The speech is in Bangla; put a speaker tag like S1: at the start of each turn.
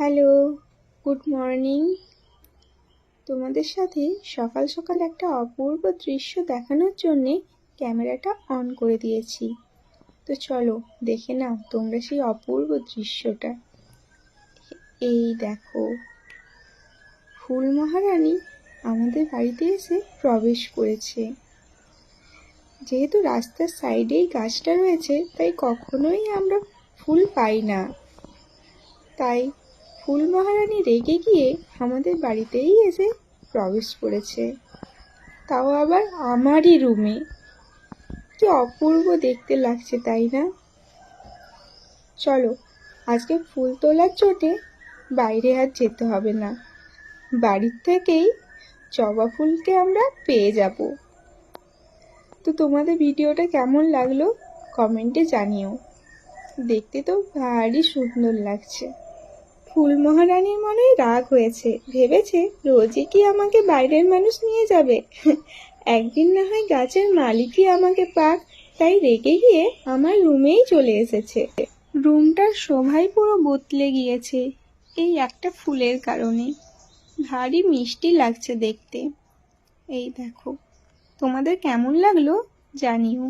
S1: Hello, good morning. তোমাদের সাথে সকাল সকাল একটা অপূর্ব দৃশ্য দেখানোর জন্যে ক্যামেরাটা অন করে দিয়েছি। তো চলো দেখে নাও তোমরা সেই অপূর্ব দৃশ্যটা। এই দেখো, ফুল মহারানী আমাদের বাড়িতে এসে প্রবেশ করেছে। যেহেতু রাস্তার সাইডেই গাছটা রয়েছে, তাই কখনোই আমরা ফুল পাই না। তাই ফুল মহারানী রেগে গিয়ে আমাদের বাড়িতেই এসে প্রবেশ করেছে, তাও আবার আমারই রুমে। কি অপূর্ব দেখতে লাগছে, তাই না? চলো আজকে ফুল তোলার চোটে বাইরে আর যেতে হবে না, বাড়ির থেকেই জবা ফুলকে আমরা পেয়ে যাব। তো তোমাদের ভিডিওটা কেমন লাগলো কমেন্টে জানিও। দেখতে তো ভারী সুন্দর লাগছে। ফুল মহারানীর মনে রাগ হয়েছে, ভেবেছে রোজই কি আমাকে বাইরের মানুষ নিয়ে যাবে, একদিন না হয় গাছের মালিকই আমাকে পাক। তাই রেগে গিয়ে আমার রুমেই চলে এসেছে। রুমটার শোভাই পুরো বদলে গিয়েছে এই একটা ফুলের কারণে। ভারী মিষ্টি লাগছে দেখতে। এই দেখো, তোমাদের কেমন লাগলো জানিও।